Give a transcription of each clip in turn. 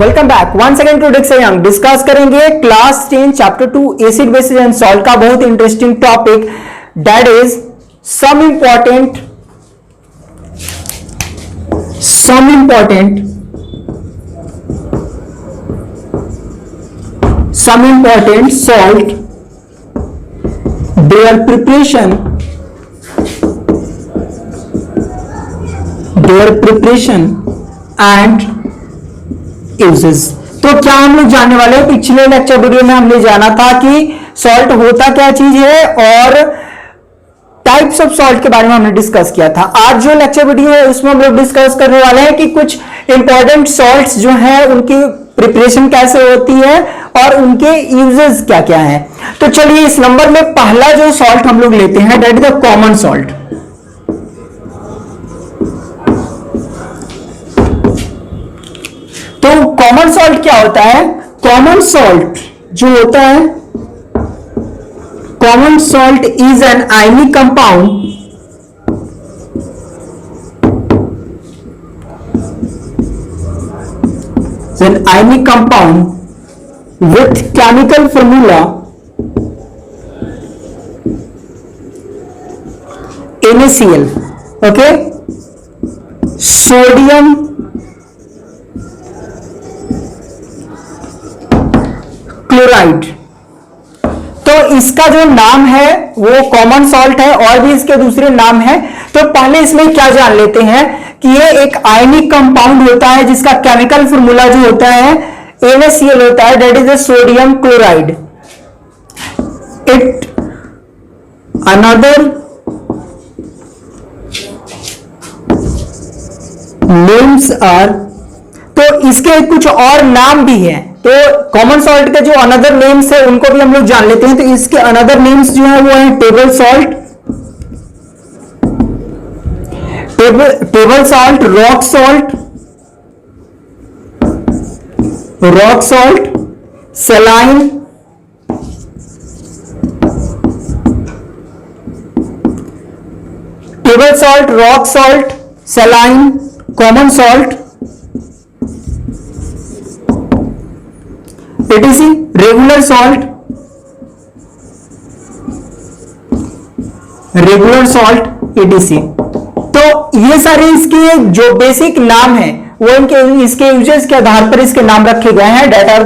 Welcome back once again to डिक्स यंग। Discuss करेंगे class 10 chapter 2 acid bases and salt का बहुत interesting topic that is some important salt, their preparation and uses। तो क्या हम लोग जानने वाले हैं, पिछले लेक्चर वीडियो में हमने जाना था कि सॉल्ट होता क्या चीज है और टाइप्स ऑफ सॉल्ट के बारे में हमने डिस्कस किया था। आज जो लेक्चर वीडियो है उसमें हम लोग डिस्कस करने वाले हैं कि कुछ इंपॉर्टेंट सॉल्ट्स जो है उनकी प्रिपरेशन कैसे होती है और उनके यूजेस क्या क्या है। तो चलिए इस नंबर में पहला जो सॉल्ट हम लोग लेते हैं that is the common salt. तो कॉमन सॉल्ट क्या होता है? कॉमन सॉल्ट जो होता है, common salt is an ionic compound with chemical formula NaCl, okay, sodium chloride. तो इसका जो नाम है वो कॉमन सॉल्ट है और भी इसके दूसरे नाम है। तो पहले इसमें क्या जान लेते हैं कि ये एक आयनिक कंपाउंड होता है जिसका केमिकल फॉर्मूला जो होता है NaCl होता है, that is sodium chloride. It another names are, तो इसके कुछ और नाम भी हैं। तो कॉमन सॉल्ट के जो अनदर नेम्स है उनको भी हम लोग जान लेते हैं। तो इसके अनदर नेम्स जो है वो है table salt, rock salt, saline, table salt, rock salt, saline, common salt, etc, regular salt etc। तो ये सारे इसके जो बेसिक नाम है वो इसके यूजेस के आधार पर इसके नाम रखे गए हैं। That are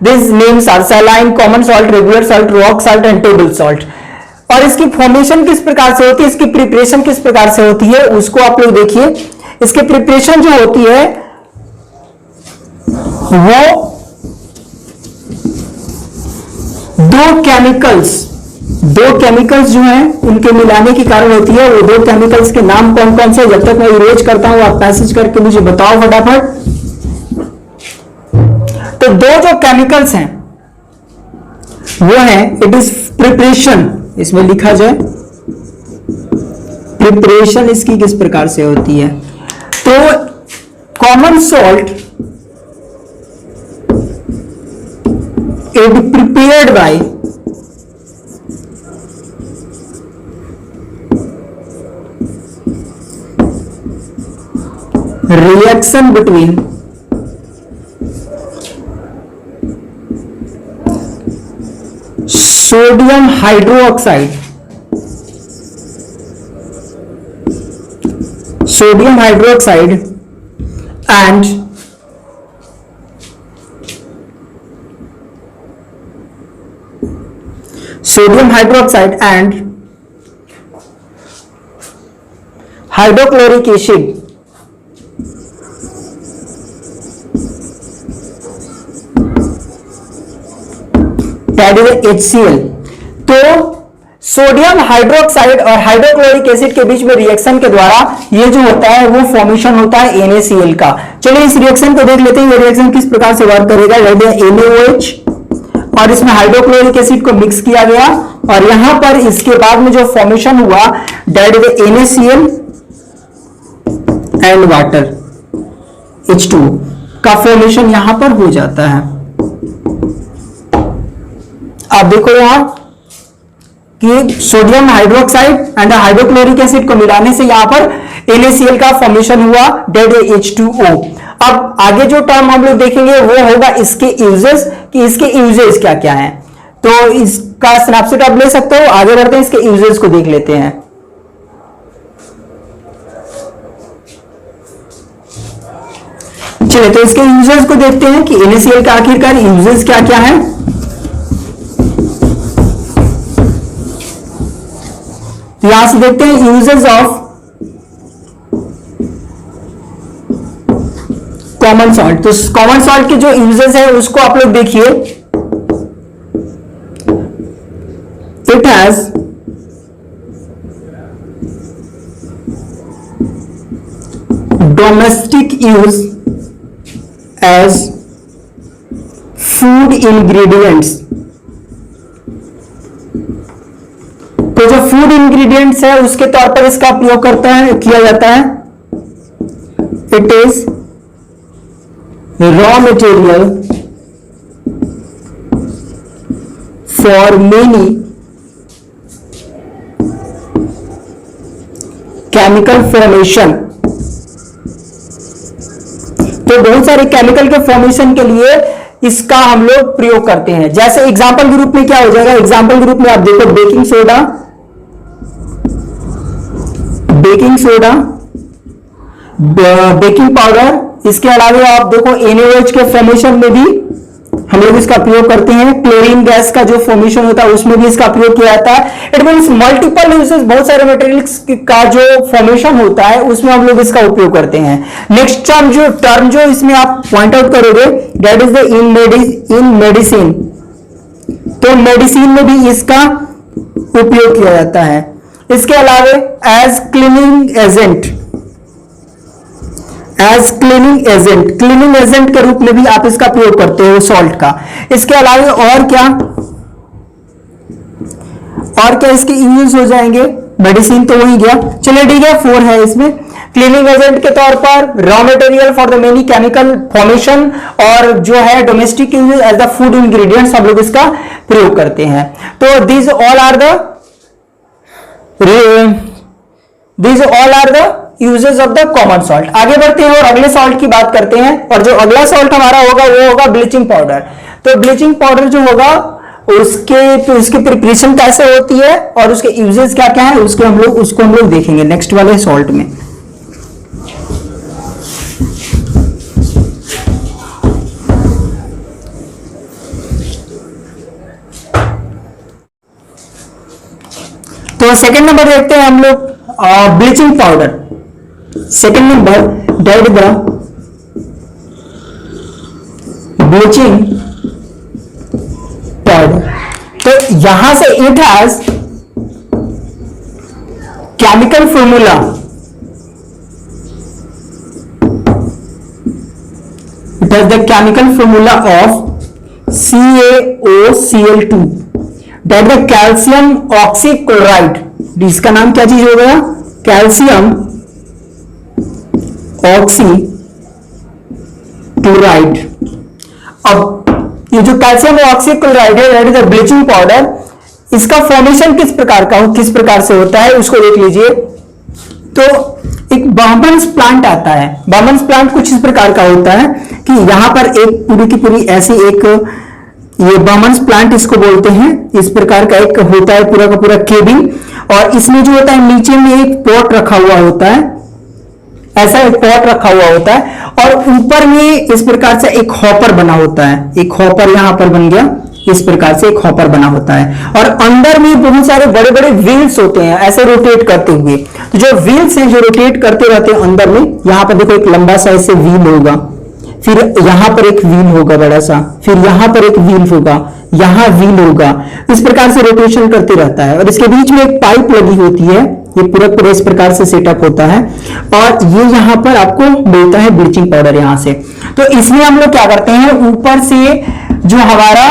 this names are saline, common salt, regular salt, rock salt and table salt. और इसकी फॉर्मेशन किस प्रकार से होती है, इसकी प्रिपरेशन किस प्रकार से होती है उसको आप लोग देखिए। इसकी प्रिपरेशन जो होती है वो दो केमिकल्स जो हैं उनके मिलाने के कारण होती है। वो दो केमिकल्स के नाम कौन कौन से, जब तक मैं इरेज करता हूं आप मैसेज करके मुझे बताओ फटाफट। तो दो जो केमिकल्स हैं वो है, इट इज प्रिपरेशन, इसमें लिखा जाए प्रिपरेशन इसकी किस प्रकार से होती है। तो common salt is prepared by reaction between sodium hydroxide and hydrochloric acid, that is HCl। तो सोडियम हाइड्रोक्साइड और हाइड्रोक्लोरिक एसिड के बीच में रिएक्शन के द्वारा ये जो होता है वो फॉर्मेशन होता है NaCl का। चलिए इस रिएक्शन को देख लेते हैं, ये रिएक्शन किस प्रकार से वर्क करेगा। NaOH और इसमें हाइड्रोक्लोरिक एसिड को मिक्स किया गया और यहां पर इसके बाद में जो फॉर्मेशन हुआ that is NaCl and water H2 का फॉर्मेशन यहां पर हो जाता है। आप देखो यहां कि sodium hydroxide and hydrochloric acid को मिलाने से यहां पर NaCl का फॉर्मेशन हुआ, डेट H2O। अब आगे जो टर्म हम लोग देखेंगे वो होगा इसके यूजेस, कि इसके यूजेस क्या क्या हैं। तो इसका स्नैपशॉट आप ले सकते हो। आगे बढ़ते हैं, इसके यूजेस को देख लेते हैं। चलिए, तो इसके यूजेस को देखते हैं कि NaCl का आखिरकार यूजेस क्या क्या है। तो यहां से देखते हैं यूजेस ऑफ कॉमन सॉल्ट। तो कॉमन सॉल्ट के जो यूजेस है उसको आप लोग देखिए। It has domestic use as food ingredients. तो जो फूड इंग्रेडिएंट्स है उसके तौर पर इसका उपयोग किया जाता है। It is raw material for many chemical formation. तो बहुत सारे केमिकल के फॉर्मेशन के लिए इसका हम लोग प्रयोग करते हैं। जैसे एग्जांपल के रूप में क्या हो जाएगा, एग्जांपल के रूप में आप देखो बेकिंग सोडा, बेकिंग पाउडर। इसके अलावा आप देखो NaOH के फॉर्मेशन में भी हम लोग इसका प्रयोग करते हैं। क्लोरीन गैस का जो फॉर्मेशन होता है उसमें भी इसका प्रयोग किया जाता है। इट मींस मल्टीपल यूजेस, बहुत सारे मटेरियल्स का जो फॉर्मेशन होता है उसमें हम लोग इसका उपयोग करते हैं। नेक्स्ट टर्म जो इसमें आप पॉइंट आउट करोगे, that is the in medicine. तो मेडिसिन में भी इसका उपयोग किया जाता है। इसके अलावा एज क्लीनिंग एजेंट के रूप में भी आप इसका प्रयोग करते हो सॉल्ट का। इसके अलावा और क्या इसके यूज हो जाएंगे, मेडिसिन तो वही गया। चलिए ठीक है, 4 है इसमें। क्लीनिंग एजेंट के तौर पर, raw material for the many chemical formation, और जो है domestic use as the food ingredients हम लोग इसका प्रयोग करते हैं। तो these all are the uses of the common salt. आगे बढ़ते हैं और अगले सॉल्ट की बात करते हैं। और जो अगला सॉल्ट हमारा होगा वो होगा ब्लीचिंग पाउडर। तो ब्लीचिंग पाउडर जो होगा उसकी प्रिपरेशन कैसे होती है और उसके यूजेस क्या क्या है उसको हम लोग देखेंगे नेक्स्ट वाले सॉल्ट में। तो सेकंड नंबर देखते हैं हम लोग bleaching powder. Second number that the bleaching powder. तो यहां से it has chemical formula, it has the chemical formula of CaOCl2, that the calcium oxychloride. इसका नाम क्या चीज हो गया, कैल्शियम ऑक्सीक्लोराइड। अब ये जो कैल्शियम ऑक्सीक्लोराइड है that is a bleaching powder, इसका फॉर्मेशन किस प्रकार से होता है उसको देख लीजिए। तो एक बामन्स प्लांट आता है। बामन्स प्लांट कुछ इस प्रकार का होता है कि यहां पर एक पूरी की पूरी ऐसी एक, ये बामन्स प्लांट इसको बोलते हैं। इस प्रकार का एक होता है पूरा का पूरा केबिन, और इसमें जो होता है नीचे में एक पॉट रखा हुआ होता है, ऐसा एक पॉट रखा हुआ होता है, और ऊपर में इस प्रकार से एक हॉपर बना होता है। एक हॉपर यहां पर बन गया, इस प्रकार से एक हॉपर बना होता है, और अंदर में बहुत सारे बड़े बड़े व्हील्स होते हैं ऐसे रोटेट करते हुए। तो जो व्हील्स हैं जो रोटेट करते रहते हैं अंदर में, यहां पर देखो एक लंबा सा ऐसे व्हील होगा, फिर यहां पर एक व्हील होगा बड़ा सा, फिर यहां पर एक व्हील होगा, यहां व्हील होगा, इस प्रकार से रोटेशन करते रहता है। और इसके बीच में एक पाइप लगी होती है, ये पूरा इस प्रकार से सेटअप होता है, और ये यहां पर आपको मिलता है ब्लीचिंग पाउडर यहां से। तो इसमें हम लोग क्या करते हैं, ऊपर से जो हमारा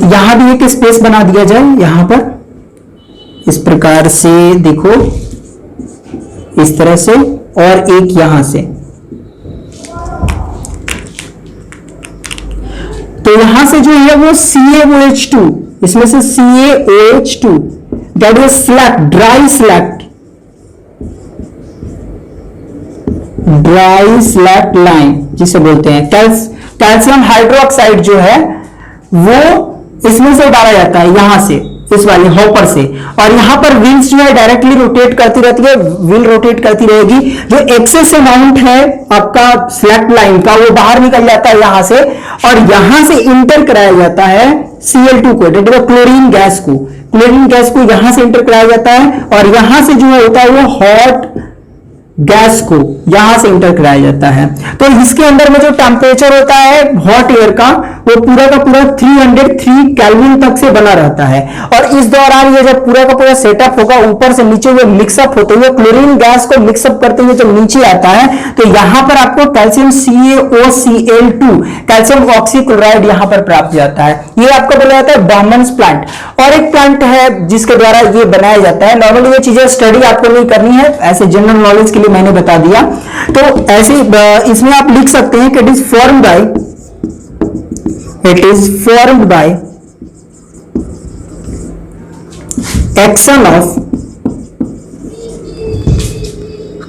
यहां भी एक स्पेस बना दिया जाए, यहां पर इस प्रकार से देखो, इस तरह से, और एक यहां से। तो यहां से जो है वो CaOH2, इसमें से CaOH2 that is slag, dry slag, dry slack lime जिसे बोलते हैं। कैल्शियम हाइड्रोक्साइड जो है वो इसमें से डाला जाता है, यहां से, इस वाले हॉपर से, और यहां पर व्हील्स जो है डायरेक्टली रोटेट करती रहती है, व्हील रोटेट करती रहेगी। जो एक्सेस अमाउंट है आपका स्लैक लाइन का वो बाहर निकल जाता है यहां से, और यहां से इंटर कराया जाता है Cl2 को, डेट क्लोरीन गैस को, क्लोरीन गैस को यहां से इंटर कराया जाता है, और यहां से जो होता है वो हॉट गैस को यहां से इंटर कराया जाता है। तो इसके अंदर में जो टेम्परेचर होता है हॉट एयर का वो पूरा का पूरा 303 केल्विन तक से बना रहता है, और इस दौरान ये जब पूरा का पूरा सेटअप होगा, ऊपर से नीचे वो मिक्सअप होते हुए, क्लोरीन गैस को मिक्सअप करते हुए जब नीचे आता है तो यहां पर आपको कैल्शियम CaOCl2, कैल्शियम ऑक्सीक्लोराइड यहां पर प्राप्त जाता है। ये आपको बोला जाता है बॉहमन्स प्लांट। और एक प्लांट है जिसके द्वारा ये बनाया जाता है। नॉर्मली ये चीजें स्टडी आपको नहीं करनी है, ऐसे जनरल नॉलेज के लिए मैंने बता दिया। तो ऐसे इसमें आप लिख सकते हैं कि it is formed by action of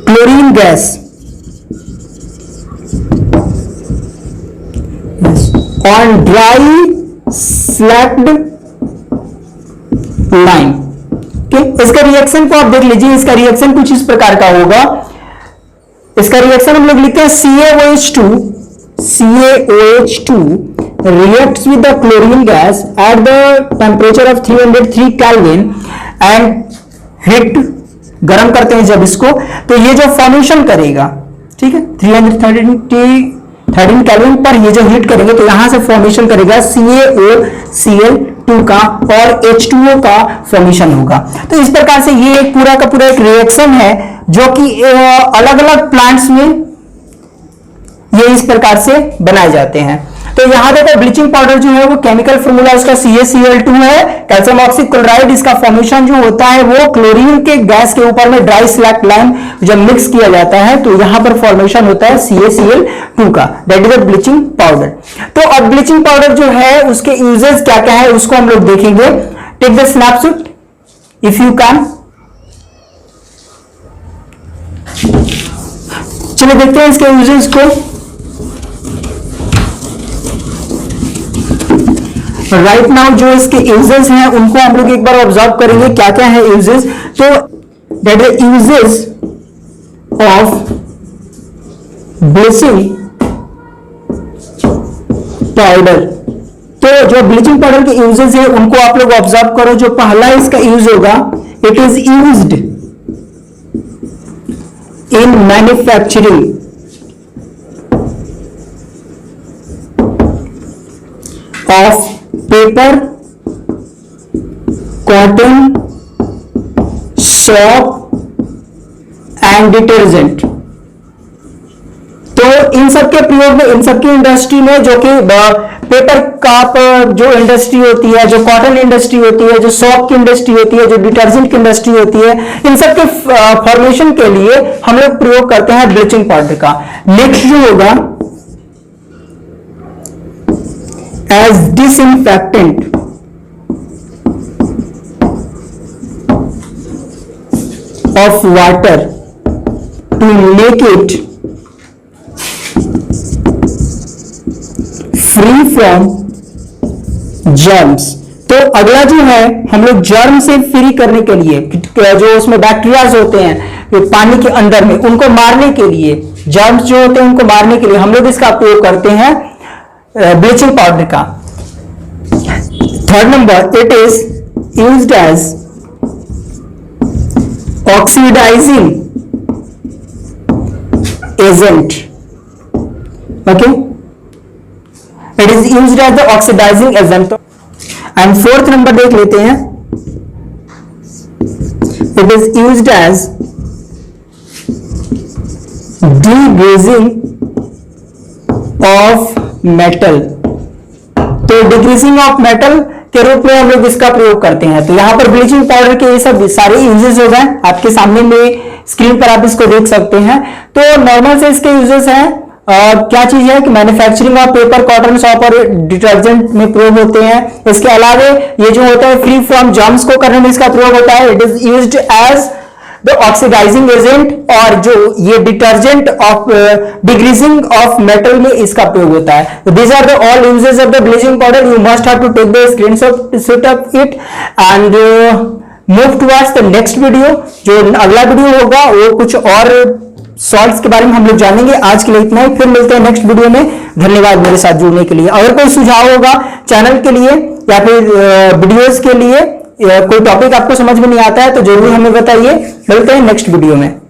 chlorine gas on dry slaked line. इसका रिएक्शन को आप देख लीजिए, इसका रिएक्शन कुछ इस प्रकार का होगा। इसका रिएक्शन हम लोग लिखते हैं CaOH2 reacts with the chlorine gas at the temperature of 303 Kelvin and heat, गर्म करते हैं जब इसको, तो ये जो फॉर्मेशन करेगा, ठीक है, 313 केल्विन पर ये जो हीट करेंगे तो यहां से फॉर्मेशन करेगा CaOCl2 का और H2O का फॉर्मेशन होगा। तो इस प्रकार से ये एक पूरा का पूरा एक रिएक्शन है जो कि अलग अलग प्लांट्स में ये इस प्रकार से बनाए जाते हैं। तो यहां देखो ब्लीचिंग पाउडर जो है वो केमिकल फॉर्मूला उसका CaCl2 है। कैल्शियम ऑक्सीक्लोराइड इसका फॉर्मेशन जो होता है वो क्लोरीन के गैस के ऊपर में ड्राई स्लैक लाइम जब मिक्स किया जाता है तो यहां पर फॉर्मेशन होता है CaCl2 का, दैट इज ब्लीचिंग पाउडर। तो अब ब्लीचिंग पाउडर जो है उसके यूजेस क्या क्या है उसको हम लोग देखेंगे। Take the snapshot if you can. चलिए देखते हैं इसके यूजेस को। राइट नाउ जो इसके यूजेस हैं उनको हम लोग एक बार ऑब्जर्व करेंगे क्या क्या है यूजेस। तो that is uses of bleaching powder. तो जो ब्लीचिंग पाउडर के यूजेस है उनको आप लोग ऑब्जर्व करो। जो पहला इसका यूज होगा, it is used in manufacturing of paper, cotton, soap and detergent. तो इन सबके प्रयोग में, इन सबकी इंडस्ट्री में, जो कि पेपर का जो इंडस्ट्री होती है, जो कॉटन इंडस्ट्री होती है, जो सोप की इंडस्ट्री होती है, जो डिटर्जेंट की इंडस्ट्री होती है, इन सब के फॉर्मेशन के लिए हम लोग प्रयोग करते हैं ब्लीचिंग पाउडर का। नेक्स्ट जो होगा, as disinfectant of water to make it free from germs. तो अगला जो है हम लोग जर्म से फ्री करने के लिए, जो उसमें बैक्टीरियाज होते हैं पानी के अंदर में, उनको मारने के लिए, जर्म्स जो होते हैं उनको मारने के लिए हम लोग इसका उपयोग करते हैं ब्लीचिंग पाउडर का। Third number, it is used as oxidising agent. Okay, it is used as the oxidising agent. And fourth number देख लेते हैं, it is used as degreasing of metal. तो डिग्रीजिंग ऑफ मेटल के रूप में हम लोग इसका प्रयोग करते हैं। तो यहां पर ब्लीचिंग पाउडर के ये सब सारे यूजेस हो गए, आपके सामने में स्क्रीन पर आप इसको देख सकते हैं। तो नॉर्मल से इसके यूजेस हैं, क्या चीज है कि manufacturing of paper, cotton, soap और डिटर्जेंट में प्रयोग होते हैं। इसके अलावा ये जो होता है फ्री फ्रॉम जर्म्स को करने में इसका प्रयोग होता है। It is used as the oxidising agent और जो ये detergent of degreasing of metal में इसका प्रयोग होता है। These are the all uses of the bleaching powder. You must have to take the screenshot of it and move towards the next video. जो अगला वीडियो होगा वो कुछ और सॉल्ट्स के बारे में हम लोग जानेंगे। आज के लिए इतना ही, फिर मिलते हैं नेक्स्ट वीडियो में। धन्यवाद मेरे साथ जुड़ने के लिए। अगर कोई सुझाव होगा चैनल के लिए या फिर वीडियोस के लिए, कोई टॉपिक आपको समझ में नहीं आता है तो जरूर हमें बताइए। मिलते हैं नेक्स्ट वीडियो में।